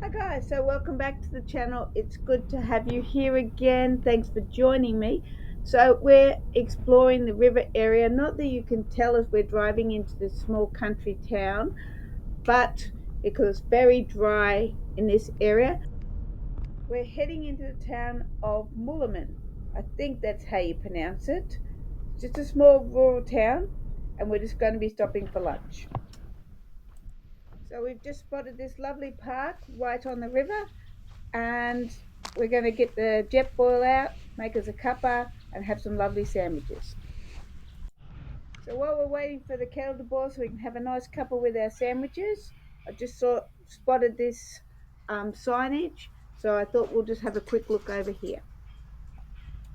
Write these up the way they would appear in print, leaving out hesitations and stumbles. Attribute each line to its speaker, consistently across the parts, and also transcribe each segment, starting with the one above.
Speaker 1: Hi guys, so welcome back to the channel. It's good to have you here again. Thanks for joining me. So we're exploring the river area. Not that you can tell as we're driving into this small country town, but because it's very dry in this area, we're heading into the town of Moulamein. I think that's how you pronounce it. It's just a small rural town, and we're just going to be stopping for lunch. So we've just spotted this lovely park right on the river, and we're going to get the jet boil out, make us a cuppa, and have some lovely sandwiches. So while we're waiting for the kettle to boil so we can have a nice cuppa with our sandwiches, I just spotted this signage, so I thought we'll just have a quick look over here.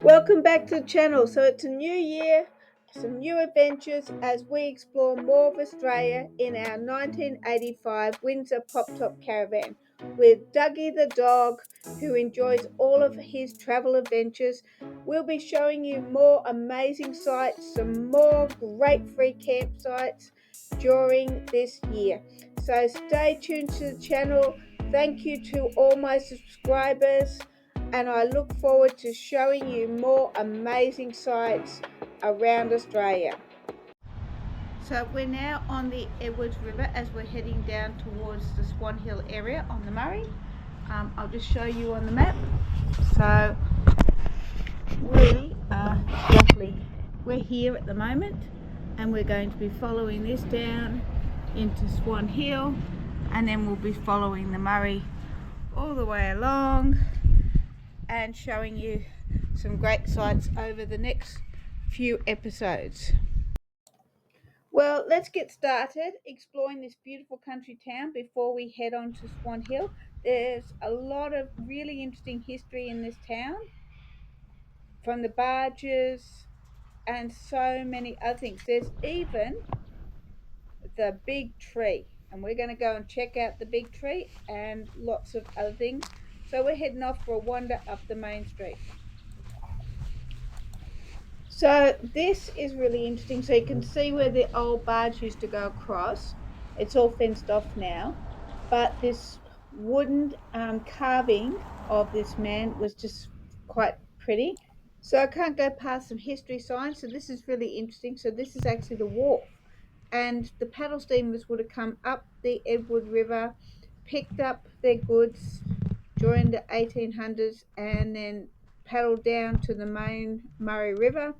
Speaker 1: Welcome back to the channel. So it's a new year, some new adventures as we explore more of Australia in our 1985 Windsor Pop Top caravan with Dougie the dog, who enjoys all of his travel adventures. We'll be showing you more amazing sights, some more great free campsites during this year. So stay tuned to the channel. Thank you to all my subscribers, and I look forward to showing you more amazing sights around Australia. So we're now on the Edwards River as we're heading down towards the Swan Hill area on the Murray. I'll just show you on the map. So we're here at the moment, and we're going to be following this down into Swan Hill, and then we'll be following the Murray all the way along and showing you some great sights over the next few episodes. Well, let's get started exploring this beautiful country town before we head on to Swan Hill. There's a lot of really interesting history in this town, from the barges and so many other things. There's even the big tree, and we're going to go and check out the big tree and lots of other things. So we're heading off for a wander up the main street. So this is really interesting. So you can see where the old barge used to go across. It's all fenced off now, but this wooden carving of this man was just quite pretty. So I can't go past some history signs. So this is really interesting. So this is actually the wharf, and the paddle steamers would have come up the Edward River, picked up their goods during the 1800s, and then paddled down to the main Murray River,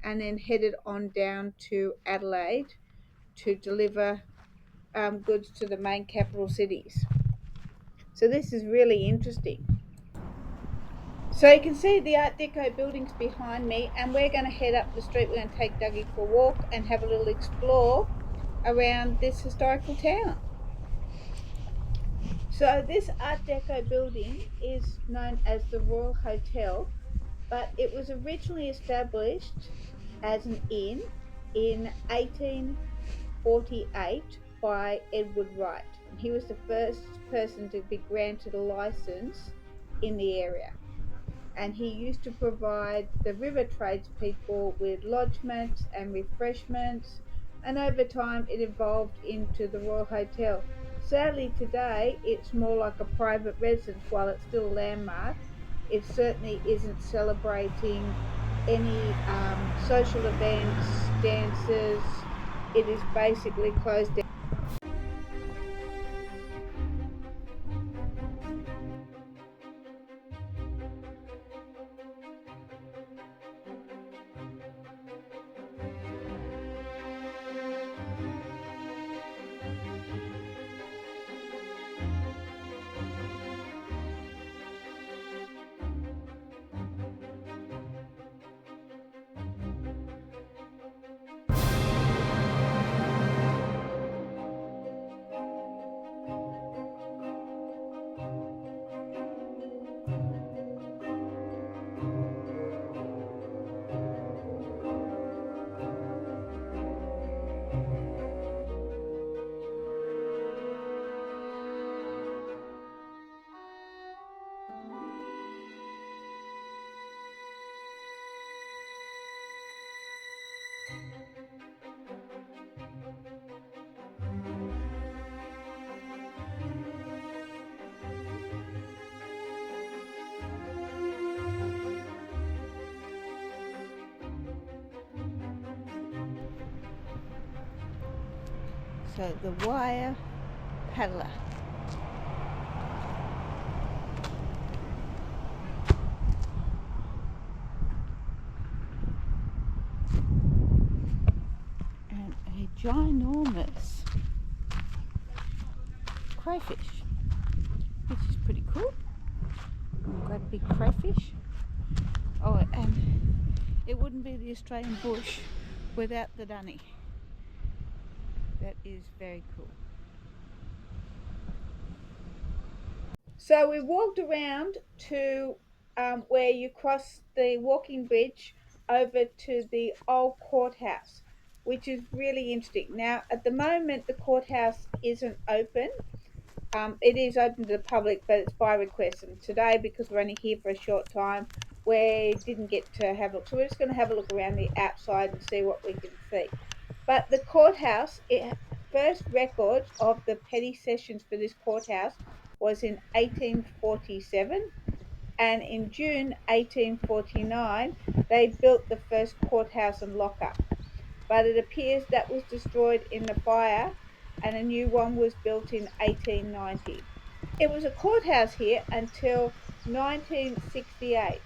Speaker 1: and then headed on down to Adelaide to deliver goods to the main capital cities. So this is really interesting. So you can see the Art Deco buildings behind me, and we're going to head up the street. We're going to take Dougie for a walk and have a little explore around this historical town. So this Art Deco building is known as the Royal Hotel, but it was originally established as an inn in 1848 by Edward Wright. He was the first person to be granted a license in the area, and he used to provide the river tradespeople with lodgement and refreshments, and over time it evolved into the Royal Hotel. Sadly today it's more like a private residence. While it's still a landmark, it certainly isn't celebrating any social events, dances. It is basically closed down. So the wire paddler. And a ginormous crayfish, which is pretty cool. Great big crayfish. Oh, and it wouldn't be the Australian bush without the dunny. That is very cool. So we walked around to where you cross the walking bridge over to the old courthouse, which is really interesting. Now, at the moment, the courthouse isn't open. It is open to the public, but it's by request. And today, because we're only here for a short time, we didn't get to have a look. So we're just going to have a look around the outside and see what we can see. But the courthouse, first record of the petty sessions for this courthouse was in 1847. And in June 1849, they built the first courthouse and lockup. But it appears that was destroyed in the fire and a new one was built in 1890. It was a courthouse here until 1968,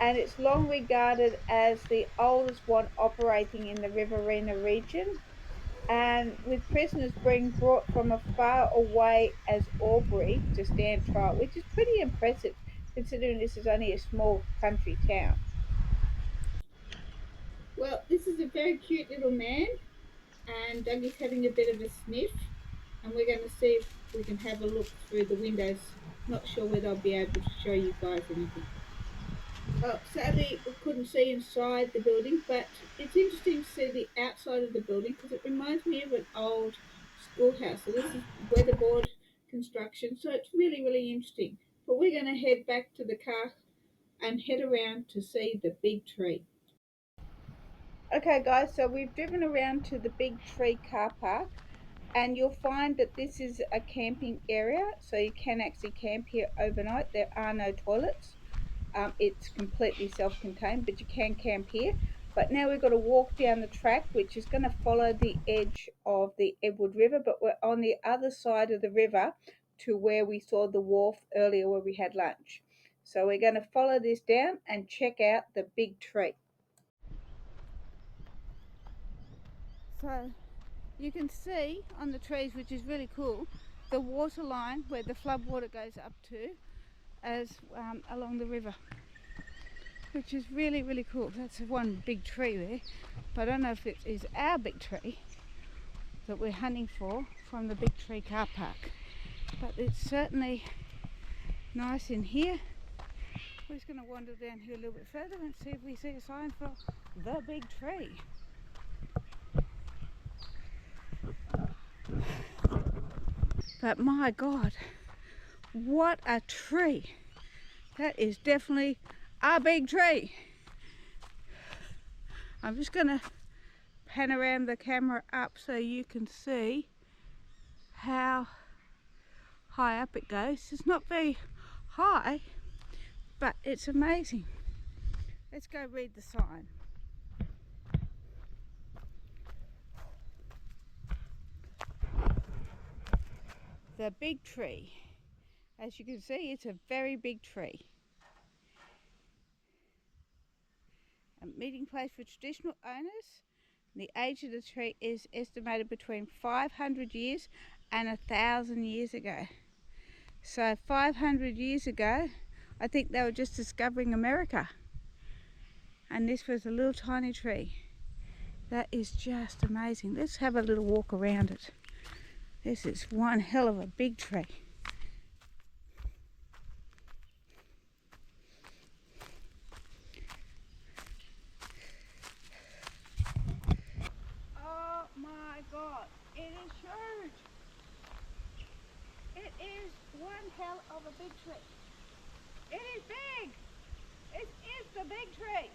Speaker 1: and it's long regarded as the oldest one operating in the Riverina region, and with prisoners being brought from as far away as Albury to stand trial, which is pretty impressive considering this is only a small country town. Well, this is a very cute little man, and Dougie's having a bit of a sniff, and we're going to see if we can have a look through the windows. Not sure whether I'll be able to show you guys anything. Well, sadly, we couldn't see inside the building, but it's interesting to see the outside of the building because it reminds me of an old schoolhouse. So this is weatherboard construction, so it's really, really interesting. But we're going to head back to the car and head around to see the big tree. Okay, guys, so we've driven around to the big tree car park, and you'll find that this is a camping area, so you can actually camp here overnight. There are no toilets. It's completely self-contained, but you can camp here. But now we've got to walk down the track, which is going to follow the edge of the Edward River, but we're on the other side of the river to where we saw the wharf earlier where we had lunch. So we're going to follow this down and check out the big tree. So you can see on the trees, which is really cool, the water line where the flood water goes up to as along the river, which is really, really cool. That's one big tree there, but I don't know if it is our big tree that we're hunting for from the big tree car park, but it's certainly nice in here. We're just going to wander down here a little bit further and see if we see a sign for the big tree. But my God, what a tree! That is definitely a big tree. I'm just going to panorama the camera up so you can see how high up it goes. It's not very high, but it's amazing. Let's go read the sign. The big tree. As you can see, it's a very big tree. A meeting place for traditional owners. The age of the tree is estimated between 500 years and 1,000 years ago. So 500 years ago, I think they were just discovering America. And this was a little tiny tree. That is just amazing. Let's have a little walk around it. This is one hell of a big tree. Oh my God, it is huge. It is one hell of a big tree. It is big. It is the big tree.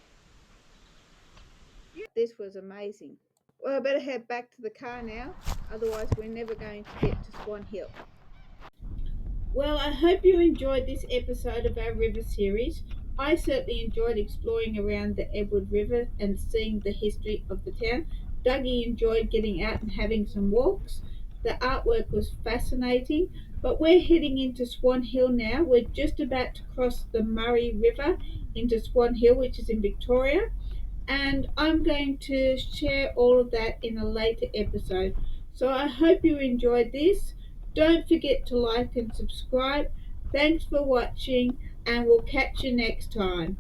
Speaker 1: This was amazing. Well, I better head back to the car now, otherwise we're never going to get to Swan Hill. Well, I hope you enjoyed this episode of our river series. I certainly enjoyed exploring around the Edward River and seeing the history of the town. Dougie enjoyed getting out and having some walks. The artwork was fascinating, but we're heading into Swan Hill now. We're just about to cross the Murray River into Swan Hill, which is in Victoria, and I'm going to share all of that in a later episode. So I hope you enjoyed this. Don't forget to like and subscribe. Thanks for watching, and we'll catch you next time.